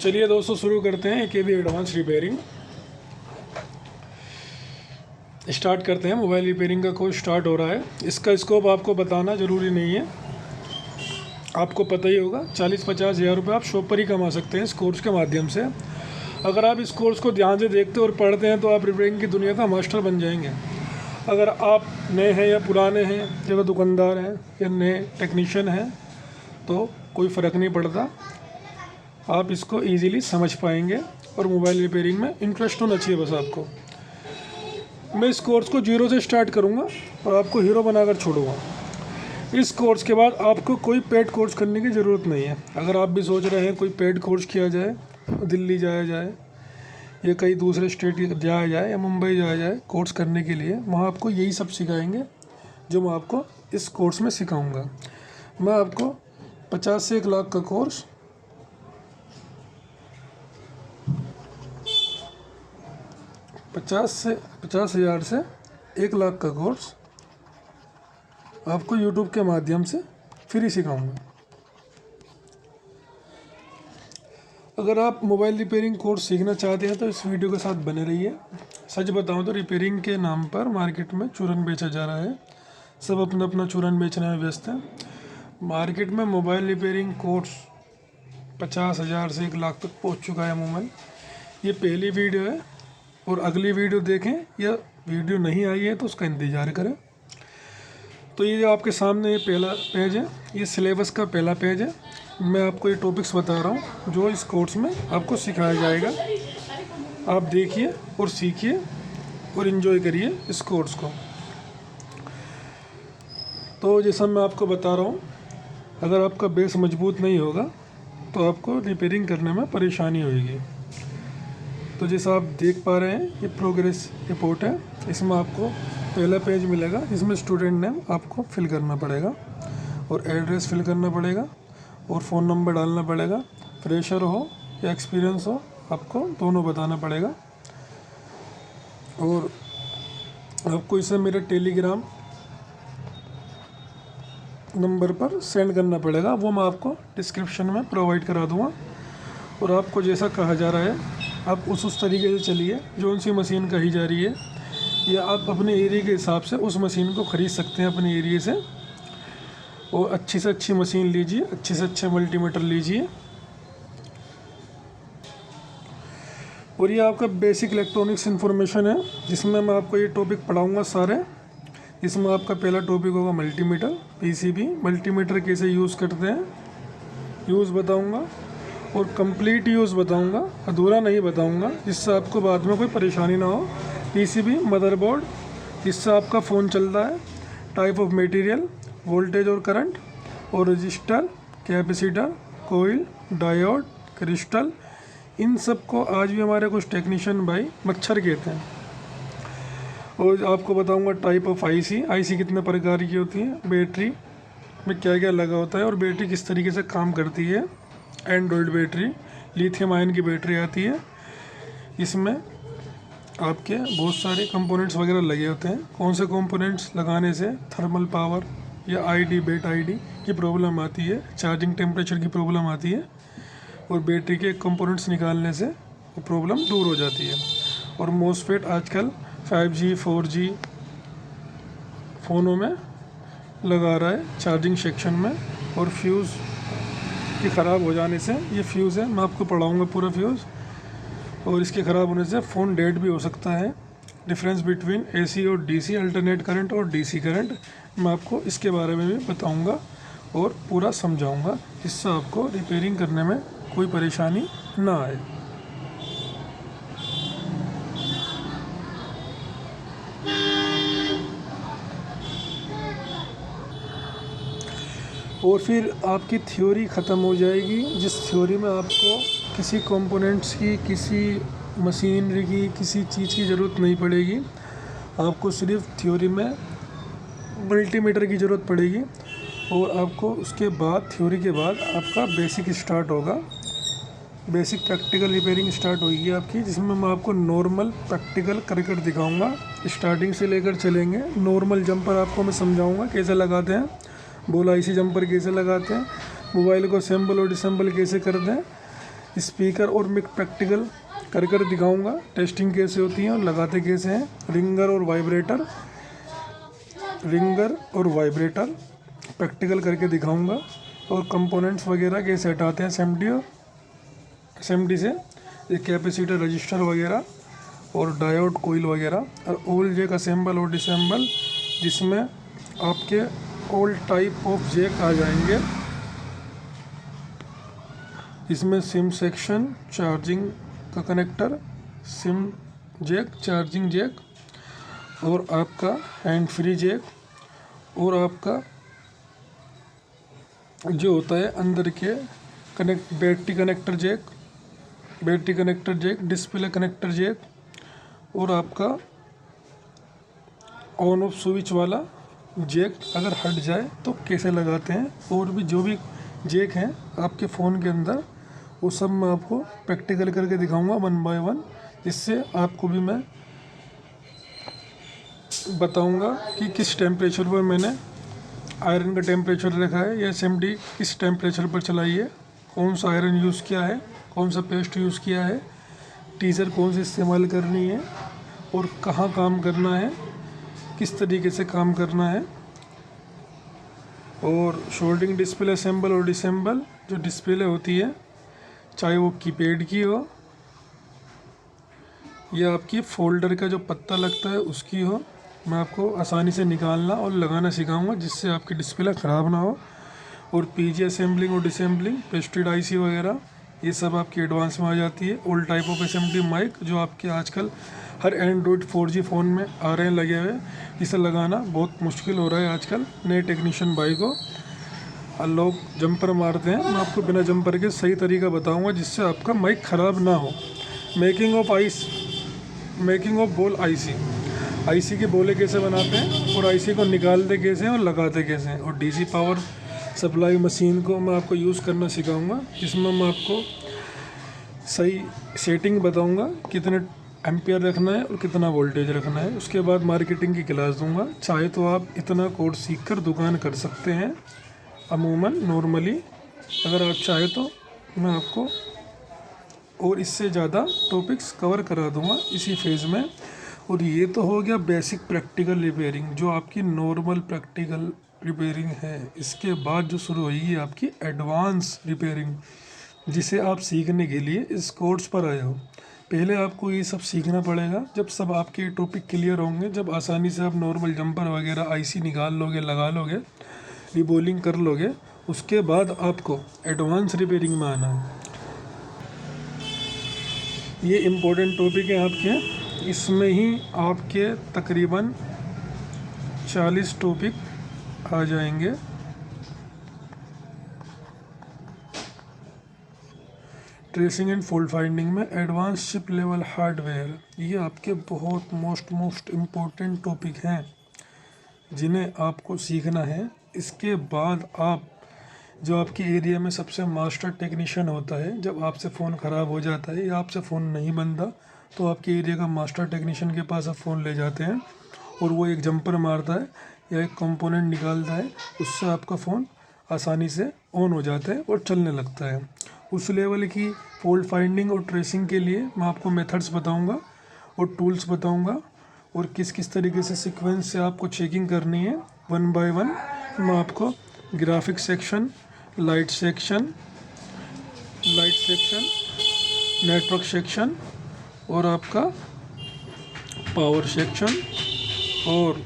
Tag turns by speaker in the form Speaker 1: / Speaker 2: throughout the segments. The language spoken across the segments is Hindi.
Speaker 1: चलिए दोस्तों शुरू करते हैं केबी एडवांस रिपेयरिंग। स्टार्ट करते हैं। मोबाइल रिपेयरिंग का कोर्स स्टार्ट हो रहा है। इसका स्कोप आपको बताना ज़रूरी नहीं है, आपको पता ही होगा। 40-50 हज़ार रुपये आप शॉप पर ही कमा सकते हैं इस कोर्स के माध्यम से। अगर आप इस कोर्स को ध्यान से देखते और पढ़ते हैं तो आप रिपेयरिंग की दुनिया का मास्टर बन जाएंगे। अगर आप नए हैं या पुराने हैं या दुकानदार हैं या नए टेक्नीशियन हैं तो कोई फ़र्क नहीं पड़ता, आप इसको इजीली समझ पाएंगे। और मोबाइल रिपेयरिंग में इंटरेस्ट होना चाहिए बस आपको। मैं इस कोर्स को जीरो से स्टार्ट करूंगा और आपको हीरो बनाकर छोड़ूंगा। इस कोर्स के बाद आपको कोई पेड कोर्स करने की ज़रूरत नहीं है। अगर आप भी सोच रहे हैं कोई पेड कोर्स किया जाए, दिल्ली जाया जाए या कहीं दूसरे स्टेट जाया जाए या मुंबई जाया जाए कोर्स करने के लिए, वहाँ आपको यही सब सिखाएंगे जो मैं आपको इस कोर्स में सिखाऊंगा। मैं आपको 50 से 1 लाख का कोर्स 50 हज़ार से 1 लाख का कोर्स आपको यूट्यूब के माध्यम से फ्री सिखाऊंगा। अगर आप मोबाइल रिपेयरिंग कोर्स सीखना चाहते हैं तो इस वीडियो के साथ बने रहिए। सच बताऊं तो रिपेयरिंग के नाम पर मार्केट में चूरन बेचा जा रहा है। सब अपना अपना चूरन बेचने में व्यस्त हैं। मार्केट में मोबाइल रिपेयरिंग कोर्स 50 हज़ार से 1 लाख तक पहुंच चुका है अमूमन। ये पहली वीडियो है और अगली वीडियो देखें या वीडियो नहीं आई है तो उसका इंतज़ार करें। तो ये जो आपके सामने ये पहला पेज है, ये सिलेबस का पहला पेज है। मैं आपको ये टॉपिक्स बता रहा हूँ जो इस कोर्स में आपको सिखाया जाएगा। आप देखिए और सीखिए और इन्जॉय करिए इस कोर्स को। तो जैसा मैं आपको बता रहा हूँ, अगर आपका बेस मजबूत नहीं होगा तो आपको रिपेयरिंग करने में परेशानी होगी। तो जैसा आप देख पा रहे हैं ये प्रोग्रेस रिपोर्ट है। इसमें आपको पहला पेज मिलेगा जिसमें स्टूडेंट नेम आपको फिल करना पड़ेगा और एड्रेस फिल करना पड़ेगा और फ़ोन नंबर डालना पड़ेगा। फ्रेशर हो या एक्सपीरियंस हो आपको दोनों बताना पड़ेगा। और आपको इसे मेरे टेलीग्राम नंबर पर सेंड करना पड़ेगा, वो मैं आपको डिस्क्रिप्शन में प्रोवाइड करा दूँगा। और आपको जैसा कहा जा रहा है आप उस तरीके से चलिए जो उनसी मशीन कही जा रही है, या आप अपने एरिया के हिसाब से उस मशीन को ख़रीद सकते हैं अपने एरिया से। और अच्छी से अच्छी मशीन लीजिए, अच्छे से अच्छे मल्टीमीटर लीजिए। और ये आपका बेसिक इलेक्ट्रॉनिक्स इन्फॉर्मेशन है जिसमें मैं आपको ये टॉपिक पढ़ाऊँगा सारे। इसमें आपका पहला टॉपिक होगा मल्टीमीटर, पीसीबी। मल्टीमीटर कैसे यूज़ करते हैं यूज़ बताऊँगा और कंप्लीट यूज़ बताऊंगा, अधूरा नहीं बताऊंगा, जिससे आपको बाद में कोई परेशानी ना हो। पीसीबी मदरबोर्ड जिससे आपका फ़ोन चलता है, टाइप ऑफ मटेरियल, वोल्टेज और करंट, और resistor, capacitor, coil, diode, crystal, इन सब को आज भी हमारे कुछ टेक्नीशियन भाई मच्छर कहते हैं। और आपको बताऊंगा टाइप ऑफ आईसी कितने प्रकार की होती है, बैटरी में क्या क्या लगा होता है और बैटरी किस तरीके से काम करती है। एंड्रॉयड बैटरी, लिथियम आयन की बैटरी आती है, इसमें आपके बहुत सारे कंपोनेंट्स वगैरह लगे होते हैं। कौन से कंपोनेंट्स लगाने से थर्मल पावर या बैट आईडी की प्रॉब्लम आती है, चार्जिंग टेम्परेचर की प्रॉब्लम आती है, और बैटरी के कंपोनेंट्स निकालने से वो प्रॉब्लम दूर हो जाती है। और मोसफेट आजकल 5G 4G फ़ोनों में लगा रहा है चार्जिंग सेक्शन में। और फ्यूज़ कि ख़राब हो जाने से, ये फ्यूज़ है, मैं आपको पढ़ाऊँगा पूरा फ्यूज़। और इसके ख़राब होने से फ़ोन डेड भी हो सकता है। डिफरेंस बिटवीन एसी और डीसी, अल्टरनेट करंट और डीसी करंट, मैं आपको इसके बारे में भी बताऊँगा और पूरा समझाऊँगा, जिससे आपको रिपेयरिंग करने में कोई परेशानी ना आए। और फिर आपकी थ्योरी ख़त्म हो जाएगी, जिस थ्योरी में आपको किसी कंपोनेंट्स की, किसी मशीनरी की, किसी चीज़ की ज़रूरत नहीं पड़ेगी। आपको सिर्फ थ्योरी में मल्टीमीटर की ज़रूरत पड़ेगी। और आपको उसके बाद, थ्योरी के बाद आपका बेसिक स्टार्ट होगा, बेसिक प्रैक्टिकल रिपेयरिंग स्टार्ट होगी आपकी, जिसमें मैं आपको नॉर्मल प्रैक्टिकल कर दिखाऊँगा। स्टार्टिंग से लेकर चलेंगे। नॉर्मल जंपर आपको मैं समझाऊँगा कैसे लगाते हैं, बोल आईसी जंपर कैसे लगाते हैं, मोबाइल को असेंबल और डिसेंबल कैसे करते हैं, स्पीकर और मिक प्रैक्टिकल कर दिखाऊंगा, टेस्टिंग कैसे होती है और लगाते कैसे हैं। रिंगर और वाइब्रेटर प्रैक्टिकल करके दिखाऊंगा, और कंपोनेंट्स वगैरह कैसे हटाते हैं एसएमडी से, ये कैपेसिटर, रजिस्टर वगैरह और डायोड, कोइल वगैरह, और ऑल जैक असेंबल और डिसेंबल, जिसमें आपके ऑल टाइप ऑफ जैक आ जाएंगे। इसमें सिम सेक्शन, चार्जिंग का connector, SIM jack, charging jack, और आपका हैंड फ्री जैक, और आपका जो होता है अंदर के battery connector jack, display connector jack, और आपका ऑन ऑफ स्विच वाला जैक अगर हट जाए तो कैसे लगाते हैं, और भी जो भी जैक हैं आपके फ़ोन के अंदर, वो सब मैं आपको प्रैक्टिकल करके दिखाऊंगा 1 बाय 1, जिससे आपको भी मैं बताऊंगा कि किस टेम्परेचर पर मैंने आयरन का टेम्परेचर रखा है, या एसएमडी किस टेम्परेचर पर चलाई है, कौन सा आयरन यूज़ किया है, कौन सा पेस्ट यूज़ किया है, टीज़र कौन सी इस्तेमाल करनी है, और कहाँ काम करना है, किस तरीके से काम करना है। और शोल्डिंग डिस्प्ले असेंबल और डिसेंबल, जो डिस्प्ले होती है चाहे वो कीपैड की हो या आपकी फोल्डर का जो पत्ता लगता है उसकी हो, मैं आपको आसानी से निकालना और लगाना सिखाऊंगा, जिससे आपकी डिस्प्ले ख़राब ना हो। और पीजी असेंबलिंग और डिसेंबलिंग, पेस्टेड आईसी वगैरह, ये सब आपकी एडवांस में आ जाती है। All type of SMD mic, जो आपके आजकल हर एंड्रॉयड 4G फ़ोन में आ रहे हैं लगे हुए, इसे लगाना बहुत मुश्किल हो रहा है आजकल नए टेक्नीशियन भाई को। लोग जंपर मारते हैं, मैं आपको बिना जंपर के सही तरीका बताऊंगा, जिससे आपका माइक ख़राब ना हो। मेकिंग ऑफ बॉल आईसी के बोले कैसे बनाते हैं, और आईसी को निकालते कैसे हैं और लगाते कैसे हैं। और डीसी पावर सप्लाई मशीन को मैं आपको यूज़ करना सिखाऊंगा, जिसमें मैं आपको सही सेटिंग बताऊंगा, कितने एम्पियर रखना है और कितना वोल्टेज रखना है। उसके बाद मार्केटिंग की क्लास दूंगा। चाहे तो आप इतना कोर्स सीखकर दुकान कर सकते हैं अमूमन नॉर्मली, अगर आप चाहे तो मैं आपको और इससे ज़्यादा टॉपिक्स कवर करा दूंगा इसी फेज़ में। और ये तो हो गया बेसिक प्रैक्टिकल रिपेयरिंग, जो आपकी नॉर्मल प्रैक्टिकल रिपेयरिंग है। इसके बाद जो शुरू होगी आपकी एडवांस रिपेयरिंग, जिसे आप सीखने के लिए इस कोर्स पर आए हो। पहले आपको ये सब सीखना पड़ेगा, जब सब आपके टॉपिक क्लियर होंगे, जब आसानी से आप नॉर्मल जंपर वगैरह आईसी निकाल लोगे, लगा लोगे, रिबोलिंग कर लोगे, उसके बाद आपको एडवांस रिपेयरिंग में आना है। ये इम्पोर्टेंट टॉपिक है आपके, इसमें ही आपके तकरीबन 40 टॉपिक आ जाएंगे। ट्रेसिंग एंड फॉल्ट फाइंडिंग में एडवांस चिप लेवल हार्डवेयर, ये आपके बहुत मोस्ट इम्पोर्टेंट टॉपिक हैं जिन्हें आपको सीखना है। इसके बाद आप जो आपके एरिया में सबसे मास्टर टेक्नीशियन होता है, जब आपसे फ़ोन ख़राब हो जाता है या आपसे फ़ोन नहीं बनता, तो आपके एरिया का मास्टर टेक्नीशियन के पास आप फ़ोन ले जाते हैं, और वो एक जंपर मारता है या एक कंपोनेंट निकालता है, उससे आपका फ़ोन आसानी से ऑन हो जाता है और चलने लगता है। उस लेवल की फॉल्ट फाइंडिंग और ट्रेसिंग के लिए मैं आपको मेथड्स बताऊंगा और टूल्स बताऊंगा, और किस किस तरीके से सीक्वेंस से आपको चेकिंग करनी है 1 बाय 1। मैं आपको graphic section, light section, network section, और आपका पावर सेक्शन, और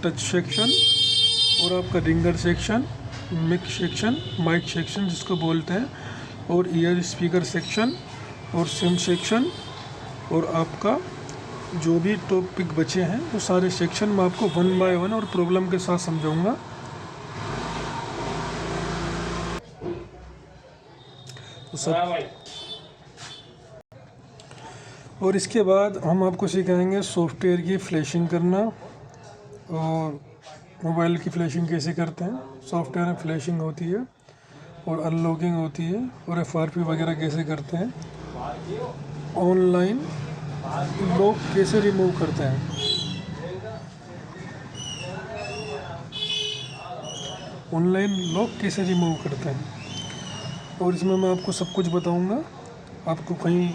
Speaker 1: टच सेक्शन, और आपका रिंगर सेक्शन, माइक सेक्शन जिसको बोलते हैं, और ईयर स्पीकर सेक्शन, और सिम सेक्शन, और आपका जो भी टॉपिक बचे हैं वो सारे सेक्शन मैं आपको 1 बाय 1 और प्रॉब्लम के साथ समझाऊंगा। तो सब, और इसके बाद हम आपको सिखाएंगे सॉफ्टवेयर की फ्लैशिंग करना, और मोबाइल की फ्लैशिंग कैसे करते हैं, सॉफ्टवेयर में फ्लैशिंग होती है और अनलॉकिंग होती है, और FRP वगैरह कैसे करते हैं, ऑनलाइन लॉक कैसे रिमूव करते हैं, और इसमें मैं आपको सब कुछ बताऊंगा। आपको कहीं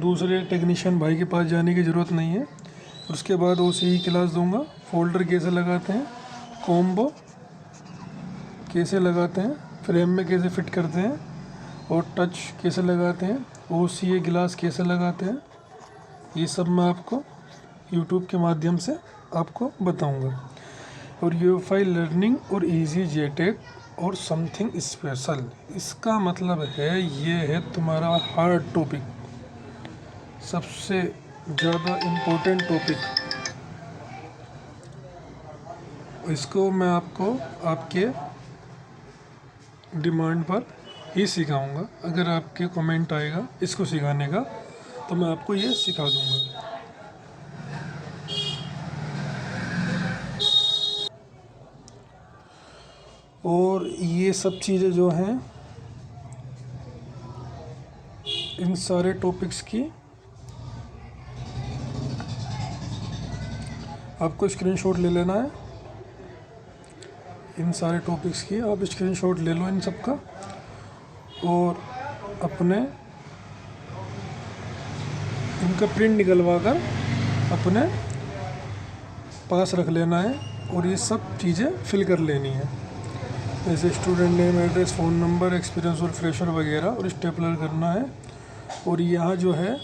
Speaker 1: दूसरे टेक्नीशियन भाई के पास जाने की ज़रूरत नहीं है। उसके बाद OCE क्लास दूंगा, फोल्डर कैसे लगाते हैं, कॉम्बो कैसे लगाते हैं, फ्रेम में कैसे फिट करते हैं और टच कैसे लगाते हैं, OCA ग्लास कैसे लगाते हैं, ये सब मैं आपको YouTube के माध्यम से आपको बताऊंगा। और UEFI लर्निंग और इजी जेटेक और समथिंग स्पेशल, इसका मतलब है ये है तुम्हारा हार्ड टॉपिक, सबसे ज़्यादा इम्पोर्टेंट टॉपिक। इसको मैं आपको आपके डिमांड पर ही सिखाऊंगा। अगर आपके कमेंट आएगा इसको सिखाने का तो मैं आपको ये सिखा दूंगा। और ये सब चीज़ें जो हैं, इन सारे टॉपिक्स की आपको स्क्रीनशॉट ले लेना है। इन सारे टॉपिक्स की आप स्क्रीनशॉट ले लो इन सब का, और अपने इनका प्रिंट निकलवा कर अपने पास रख लेना है। और ये सब चीज़ें फिल कर लेनी है, जैसे student name, address, phone number, experience और फ्रेशर वगैरह, और स्टेपलर करना है। और यहाँ जो है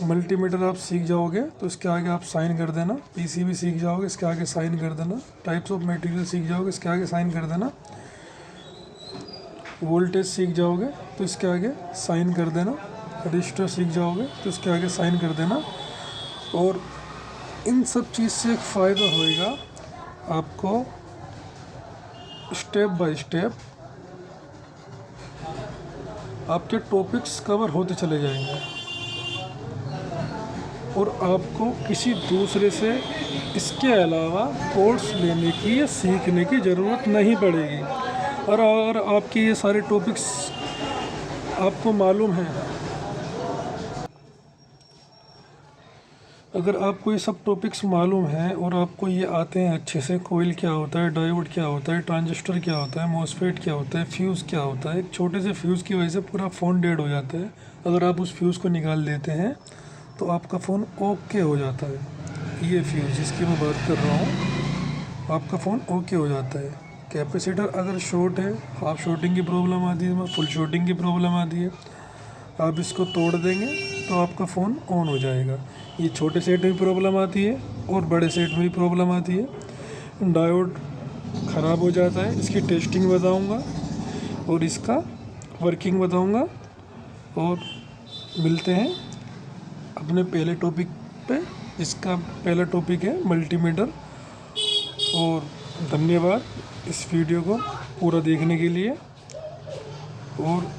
Speaker 1: मल्टीमीटर आप सीख जाओगे तो इसके आगे आप साइन कर देना। PCB सीख जाओगे, इसके आगे साइन कर देना। टाइप्स ऑफ मटेरियल सीख जाओगे, इसके आगे साइन कर देना। वोल्टेज सीख जाओगे तो इसके आगे साइन कर देना। रजिस्टर सीख जाओगे तो इसके आगे साइन कर देना। और इन सब चीज़ से एक फ़ायदा होएगा आपको, स्टेप बाय स्टेप आपके टॉपिक्स कवर होते चले जाएंगे और आपको किसी दूसरे से इसके अलावा कोर्स लेने की या सीखने की ज़रूरत नहीं पड़ेगी। और अगर आपके ये सारे टॉपिक्स आपको मालूम हैं, अगर आपको ये सब टॉपिक्स मालूम हैं और आपको ये आते हैं अच्छे से, कोइल क्या होता है, डायोड क्या होता है, ट्रांजिस्टर क्या होता है, मॉसफेट क्या होता है, फ्यूज़ क्या होता है, एक छोटे से फ्यूज़ की वजह से पूरा फ़ोन डेड हो जाता है। अगर आप उस फ्यूज़ को निकाल देते हैं तो आपका फ़ोन ओके हो जाता है। ये फ्यूज़ जिसकी मैं बात कर रहा हूँ, आपका फ़ोन ओके हो जाता है। कैपेसिटर अगर शॉर्ट है, हाफ शॉर्टिंग की प्रॉब्लम आती है, फुल शॉर्टिंग की प्रॉब्लम आती है, आप इसको तोड़ देंगे तो आपका फ़ोन ऑन हो जाएगा। ये छोटे सेट में भी प्रॉब्लम आती है और बड़े सेट में भी प्रॉब्लम आती है। डायोड ख़राब हो जाता है, इसकी टेस्टिंग बताऊंगा और इसका वर्किंग बताऊंगा। और मिलते हैं अपने पहले टॉपिक पे, इसका पहला टॉपिक है मल्टीमीटर। और धन्यवाद इस वीडियो को पूरा देखने के लिए। और